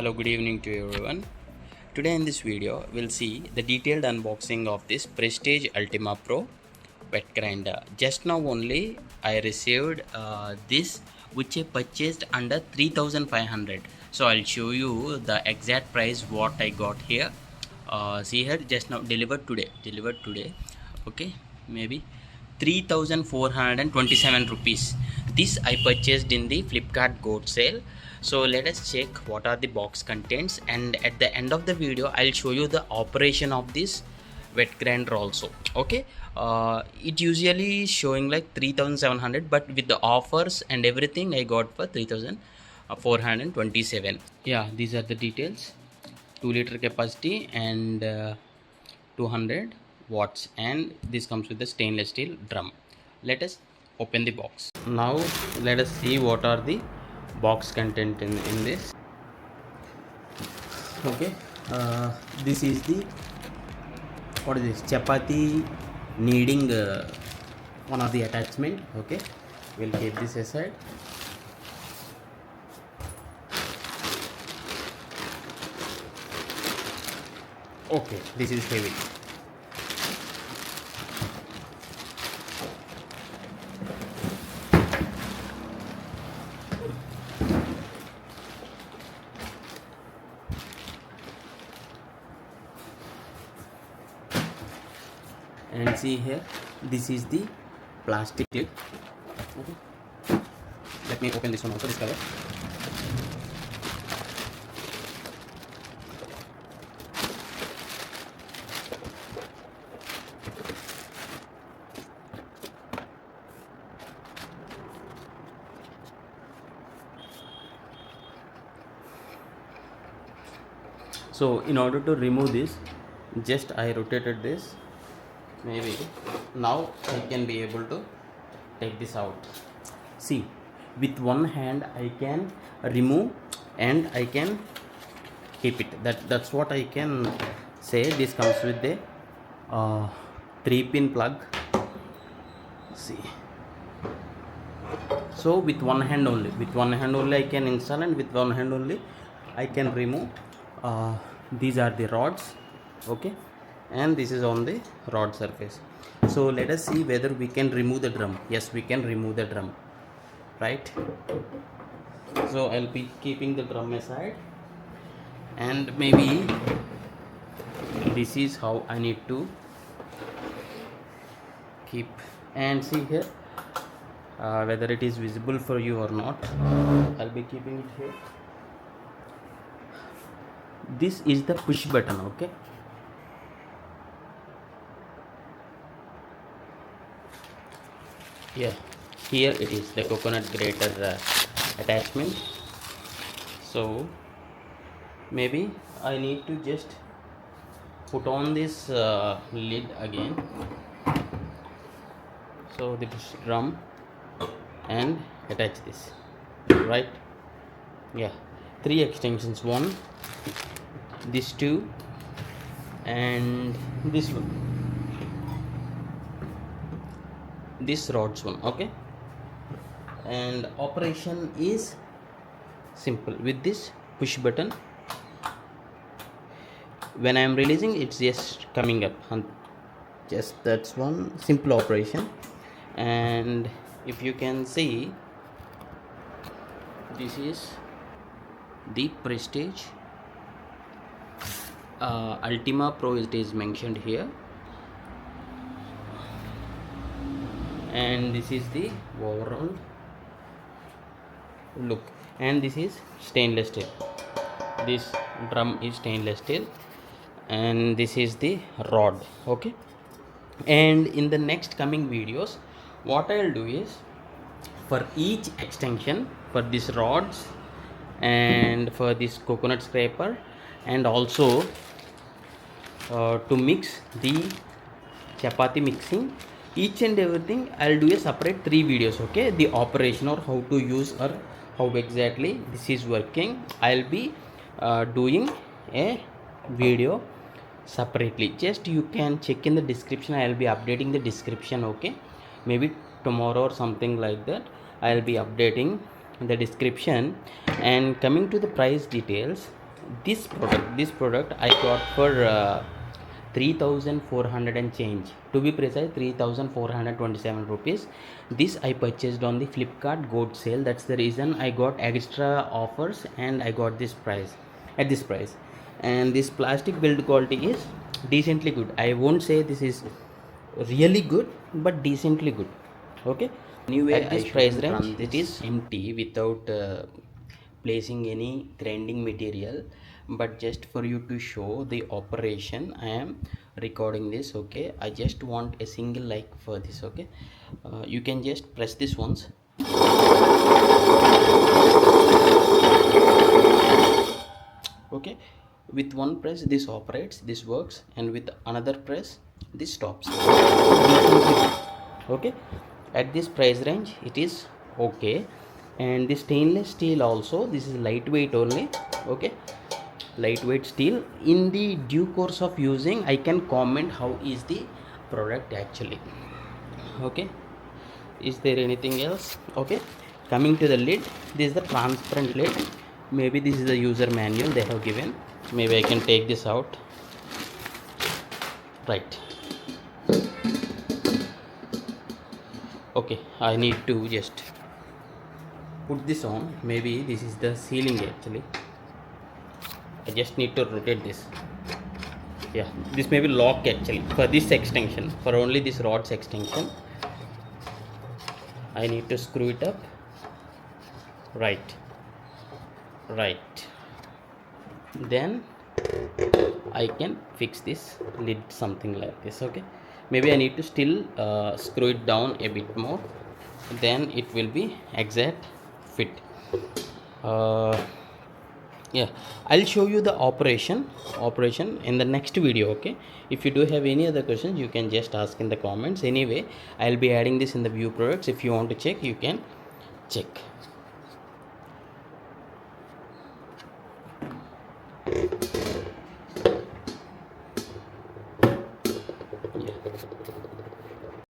Hello, good evening to everyone. Today in this video we'll see the detailed unboxing of this Prestige Ultima Pro wet grinder. Just now only I received this, which I purchased under 3500. So I'll show you the exact price what I got here. See here, just now delivered today. Okay, maybe 3427 rupees. This I purchased in the Flipkart goat sale. So let us check what are the box contents, and at the end of the video I'll show you the operation of this wet grinder also. Okay, it usually showing like 3700, but with the offers and everything I got for 3427. Yeah, these are the details. 2-liter capacity and 200 watts, and this comes with the stainless steel drum. Let us open the box. Now let us see what are the box content in this. Okay, this is the, what is this, chapati kneading one of the attachment. Okay, we'll keep this aside. Okay, this is heavy. And see here, this is the plastic lid. Okay. Let me open this one also, this cover. So in order to remove this, just I rotated this. Maybe now I can be able to take this out. See, with one hand I can remove and I can keep it. That's what I can say. This comes with a 3-pin plug. See, so with one hand only I can install, and with one hand only I can remove. These are the rods. Okay, and this is on the rod surface. So let us see whether we can remove the drum. Yes, we can remove the drum, right? So I'll be keeping the drum aside, and maybe this is how I need to keep. And see here, whether it is visible for you or not, I'll be keeping it here. This is the push button. Okay, yeah, here it is, the coconut grater attachment. So maybe I need to just put on this lid again. So the push drum and attach this, right? Yeah, 3 extensions, one, this 2, and this one, this rods one. Okay, and operation is simple with this push button. When I am releasing, it's just coming up, and just that's one simple operation. And if you can see, this is the Prestige Ultima Pro, it is mentioned here, and this is the overall look. And this is stainless steel. This drum is stainless steel, and this is the rod. Okay, and in the next coming videos, what I'll do is, for each extension, for these rods and for this coconut scraper, and also to mix the chapati mixing, each and everything I'll do a separate 3 videos. Okay, the operation or how to use or how exactly this is working, I'll be doing a video separately. Just you can check in the description, I'll be updating the description. Okay, maybe tomorrow or something like that I'll be updating the description. And coming to the price details, This product I got for 3400 and change, to be precise 3427 rupees. This I purchased on the Flipkart gold sale. That's the reason I got extra offers and I got this price, at this price. And this plastic build quality is decently good. I won't say this is really good, but decently good. Okay, anyway, at this price range it is empty without placing any grinding material, but just for you to show the operation I am recording this. Okay, I just want a single like for this. Okay, you can just press this once. Okay, with one press this operates, this works, and with another press this stops. Okay, at this price range it is okay. And the stainless steel also, this is lightweight only. Okay, lightweight steel. In the due course of using I can comment how is the product actually. Okay, is there anything else? Okay, coming to the lid, this is the transparent lid. Maybe this is the user manual they have given. Maybe I can take this out. Right. Okay, I need to just put this on. Maybe this is the sealing actually. I just need to rotate this. Yeah, this may be lock actually for this extension, for only this rod's extension. I need to screw it up. Right. Then I can fix this lid something like this. Okay, maybe I need to still screw it down a bit more, then it will be exact fit. Yeah, I'll show you the operation in the next video. Okay, if you do have any other questions you can just ask in the comments. Anyway, I'll be adding this in the view products. If you want to check, you can check.